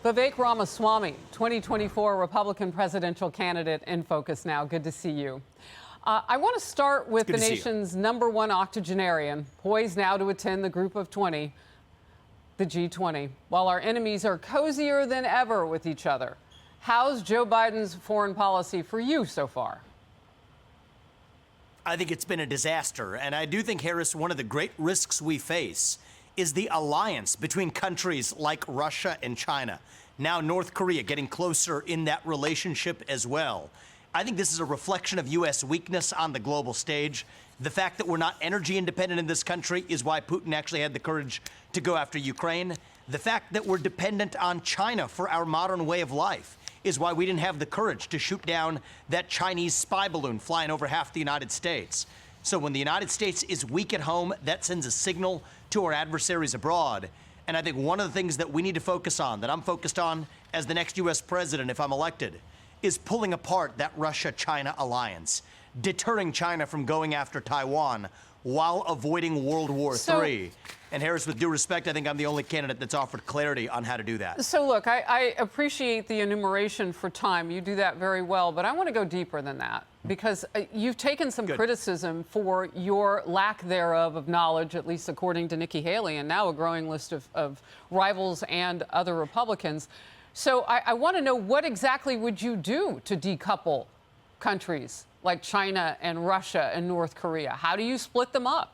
Vivek Ramaswamy, 2024 Republican presidential candidate in focus now. Good to see you. I want to start with the nation's #1 octogenarian, poised now to attend the Group of 20, the G20, while our enemies are cozier than ever with each other. How's Joe Biden's foreign policy for you so far? I think it's been a disaster. And I do think, Harris, one of the great risks we face is the alliance between countries like Russia and China. Now North Korea getting closer in that relationship as well. I think this is a reflection of U.S. weakness on the global stage. The fact that we're not energy independent in this country is why Putin actually had the courage to go after Ukraine. The fact that we're dependent on China for our modern way of life is why we didn't have the courage to shoot down that Chinese spy balloon flying over half the United States. So when the United States is weak at home, that sends a signal to our adversaries abroad. And I think one of the things that we need to focus on, that I'm focused on as the next U.S. president if I'm elected, is pulling apart that Russia-China alliance, deterring China from going after Taiwan while avoiding World War III. And Harris, with due respect, I think I'm the only candidate that's offered clarity on how to do that. So look, I appreciate the enumeration for time. You do that very well, but I want to go deeper than that because you've taken some criticism for your lack thereof of knowledge, at least according to Nikki Haley, and now a growing list of rivals and other Republicans. So I want to know, what exactly would you do to decouple countries like China and Russia and North Korea? How do you split them up?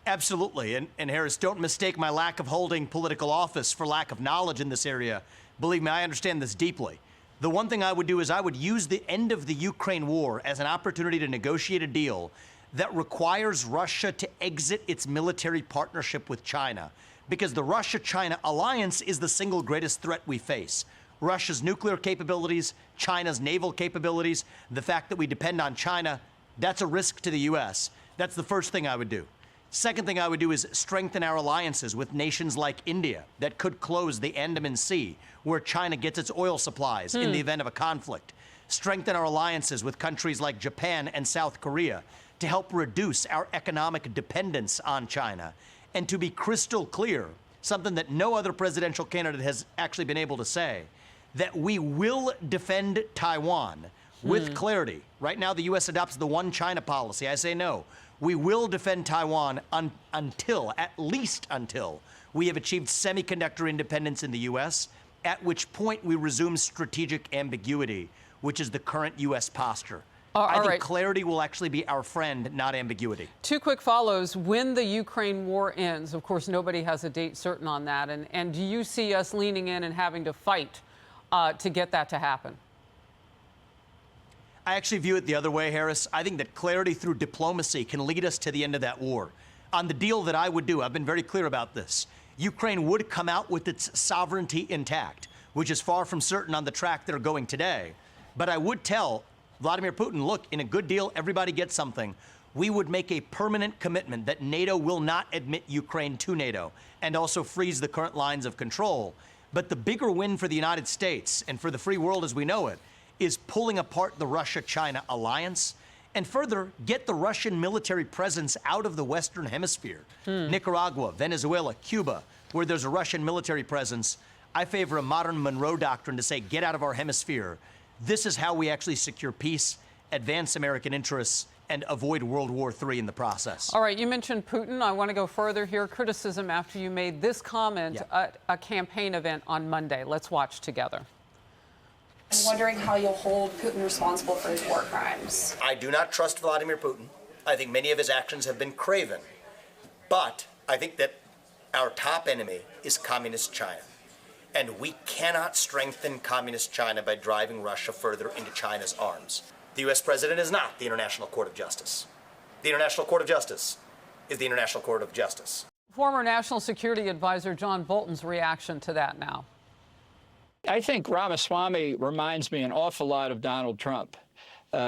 Absolutely. And Harris, don't mistake my lack of holding political office for lack of knowledge in this area. Believe me, I understand this deeply. The one thing I would do is I would use the end of the Ukraine war as an opportunity to negotiate a deal that requires Russia to exit its military partnership with China, because the Russia-China alliance is the single greatest threat we face. Russia's nuclear capabilities, China's naval capabilities, the fact that we depend on China, that's a risk to the U.S. That's the first thing I would do. Second thing I would do is strengthen our alliances with nations like India that could close the Andaman Sea, where China gets its oil supplies in the event of a conflict. Strengthen our alliances with countries like Japan and South Korea to help reduce our economic dependence on China. And to be crystal clear, something that no other presidential candidate has actually been able to say, that we will defend Taiwan with clarity. Right now, the U.S. adopts the one China policy. I say no. We will defend Taiwan until, at least until, we have achieved semiconductor independence in the U.S., at which point we resume strategic ambiguity, which is the current U.S. posture. I think clarity will actually be our friend, not ambiguity. Two quick follows. When the Ukraine war ends, of course, nobody has a date certain on that. And do you see us leaning in and having to fight to get that to happen? I actually view it the other way, Harris. I think that clarity through diplomacy can lead us to the end of that war. On the deal that I would do, I've been very clear about this. Ukraine would come out with its sovereignty intact, which is far from certain on the track they're going today. But I would tell Vladimir Putin, look, in a good deal, everybody gets something. We would make a permanent commitment that NATO will not admit Ukraine to NATO and also freeze the current lines of control. But the bigger win for the United States and for the free world as we know it is pulling apart the Russia-China alliance and further get the Russian military presence out of the Western Hemisphere. Nicaragua, Venezuela, Cuba, where there's a Russian military presence. I favor a modern Monroe Doctrine to say, get out of our hemisphere. This is how we actually secure peace, advance American interests, and avoid World War III in the process. All right, you mentioned Putin. I want to go further here. Criticism after you made this comment at a campaign event on Monday. Let's watch together. I'm wondering how you'll hold Putin responsible for his war crimes. I do not trust Vladimir Putin. I think many of his actions have been craven. But I think that our top enemy is Communist China. And we cannot strengthen Communist China by driving Russia further into China's arms. The U.S. president is not the International Court of Justice. The International Court of Justice is the International Court of Justice. Former National Security Advisor John Bolton's reaction to that now. I think Ramaswamy reminds me an awful lot of Donald Trump.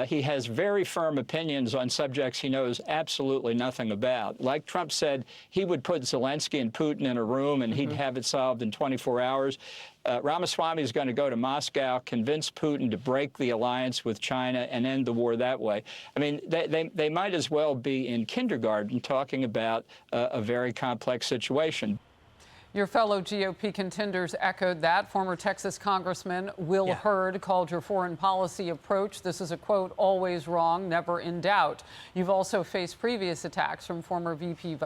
He has very firm opinions on subjects he knows absolutely nothing about. Like Trump said, he would put Zelensky and Putin in a room and he'd have it solved in 24 hours. Ramaswamy is going to go to Moscow, convince Putin to break the alliance with China and end the war that way. I mean, they might as well be in kindergarten talking about a very complex situation. Your fellow GOP contenders echoed that. Former Texas Congressman Will Hurd called your foreign policy approach, this is a quote, always wrong, never in doubt. You've also faced previous attacks from former VP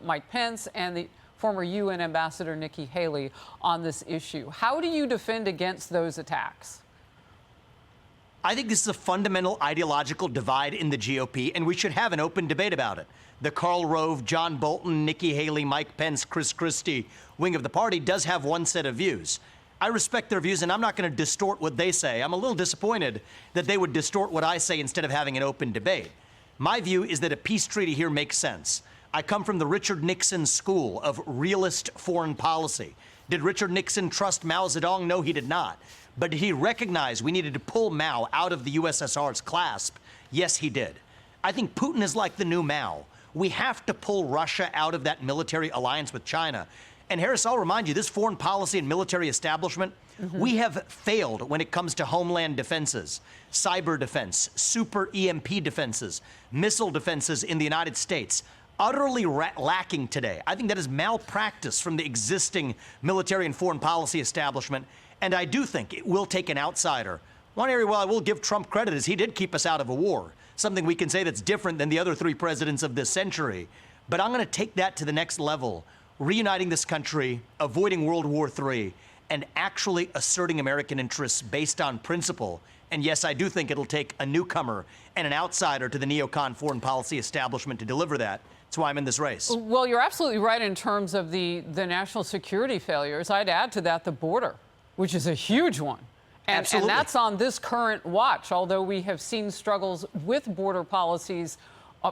Mike Pence and the former UN Ambassador Nikki Haley on this issue. How do you defend against those attacks? I think this is a fundamental ideological divide in the GOP, and we should have an open debate about it. The Karl Rove, John Bolton, Nikki Haley, Mike Pence, Chris Christie wing of the party does have one set of views. I respect their views, and I'm not going to distort what they say. I'm a little disappointed that they would distort what I say instead of having an open debate. My view is that a peace treaty here makes sense. I come from the Richard Nixon school of realist foreign policy. Did Richard Nixon trust Mao Zedong? No, he did not. But did he recognize we needed to pull Mao out of the USSR's clasp? Yes, he did. I think Putin is like the new Mao. We have to pull Russia out of that military alliance with China. And Harris, I'll remind you, this foreign policy and military establishment, we have failed when it comes to homeland defenses, cyber defense, super EMP defenses, missile defenses in the United States. Utterly lacking today. I think that is malpractice from the existing military and foreign policy establishment. And I do think it will take an outsider. One area where I will give Trump credit is he did keep us out of a war, something we can say that's different than the other three presidents of this century. But I'm going to take that to the next level, reuniting this country, avoiding World War III, and actually asserting American interests based on principle. And yes, I do think it'll take a newcomer and an outsider to the neocon foreign policy establishment to deliver that. That's why I'm in this race. Well, you're absolutely right in terms of the national security failures. I'd add to that the border, which is a huge one. And that's on this current watch, although we have seen struggles with border policies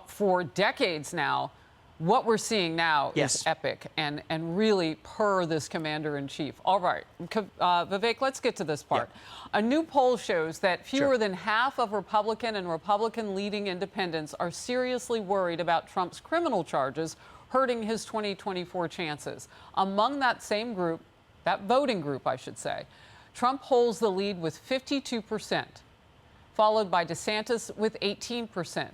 for decades now. What we're seeing now is epic and really per this commander-in-chief. All right, Vivek, let's get to this part. A new poll shows that fewer than half of Republican and Republican-leading independents are seriously worried about Trump's criminal charges hurting his 2024 chances. Among that same group, that voting group, I should say, Trump holds the lead with 52%, followed by DeSantis with 18%.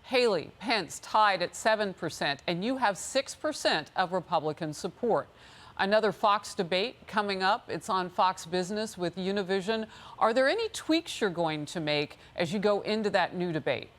Haley, Pence tied at 7%, and you have 6% of Republican support. Another Fox debate coming up. It's on Fox Business with Univision. Are there any tweaks you're going to make as you go into that new debate?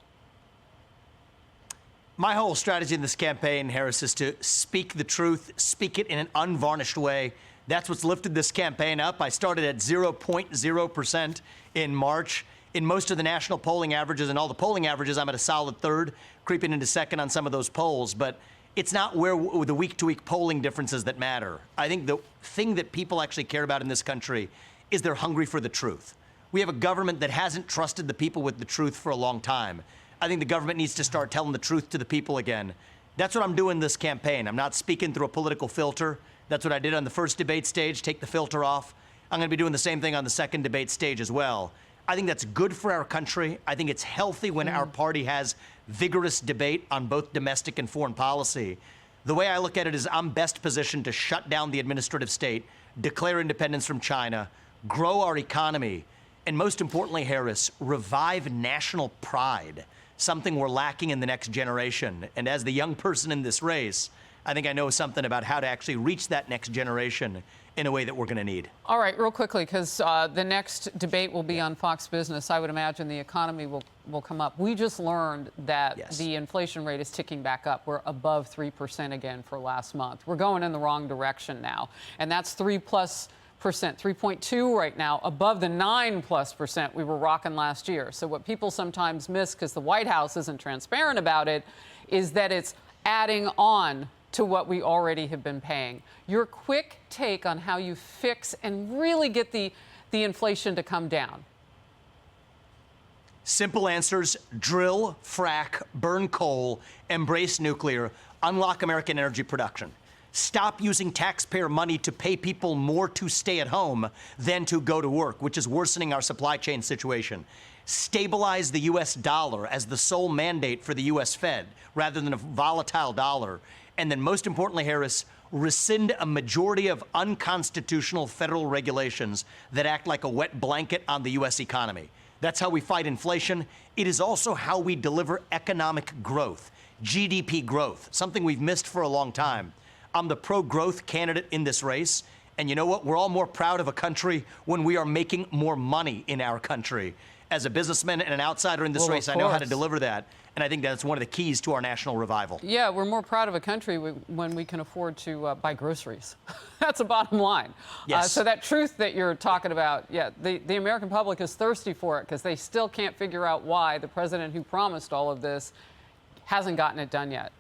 My whole strategy in this campaign, Harris, is to speak the truth, speak it in an unvarnished way. That's what's lifted this campaign up. I started at 0.0% in March. In most of the national polling averages and all the polling averages, I'm at a solid third, creeping into second on some of those polls. But it's not where the week-to-week polling differences that matter. I think the thing that people actually care about in this country is they're hungry for the truth. We have a government that hasn't trusted the people with the truth for a long time. I think the government needs to start telling the truth to the people again. That's what I'm doing this campaign. I'm not speaking through a political filter. That's what I did on the first debate stage, take the filter off. I'm going to be doing the same thing on the second debate stage as well. I think that's good for our country. I think it's healthy when our party has vigorous debate on both domestic and foreign policy. The way I look at it is I'm best positioned to shut down the administrative state, declare independence from China, grow our economy, and most importantly, Harris, revive national pride, something we're lacking in the next generation. And as the young person in this race, I think I know something about how to actually reach that next generation in a way that we're going to need. All right, real quickly, because the next debate will be on Fox Business. I would imagine the economy will come up. We just learned that the inflation rate is ticking back up. We're above 3% again for last month. We're going in the wrong direction now. And that's 3+%, 3.2 right now, above the 9+% we were rocking last year. So what people sometimes miss, because the White House isn't transparent about it, is that it's adding on to what we already have been paying. Your quick take on how you fix and really get the inflation to come down. Simple answers: drill, frack, burn coal, embrace nuclear, unlock American energy production. Stop using taxpayer money to pay people more to stay at home than to go to work, which is worsening our supply chain situation. Stabilize the U.S. dollar as the sole mandate for the U.S. Fed rather than a volatile dollar. And then most importantly, Harris, rescind a majority of unconstitutional federal regulations that act like a wet blanket on the U.S. economy. That's how we fight inflation. It is also how we deliver economic growth, GDP growth, something we've missed for a long time. I'm the pro-growth candidate in this race. And you know what? We're all more proud of a country when we are making more money in our country. As a businessman and an outsider in this race, I know how to deliver that. And I think that's one of the keys to our national revival. Yeah, we're more proud of a country when we can afford to buy groceries. That's the bottom line. Yes. So that truth that you're talking about, yeah, the American public is thirsty for it because they still can't figure out why the president who promised all of this hasn't gotten it done yet.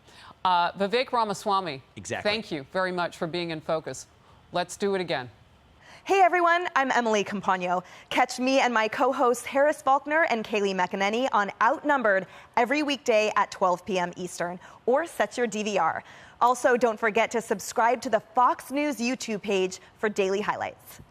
Vivek Ramaswamy, exactly. Thank you very much for being in focus. Let's do it again. Hey everyone, I'm Emily Campagno. Catch me and my co-hosts Harris Faulkner and Kaylee McEnany on Outnumbered every weekday at 12 p.m. Eastern, or set your DVR. Also, don't forget to subscribe to the Fox News YouTube page for daily highlights.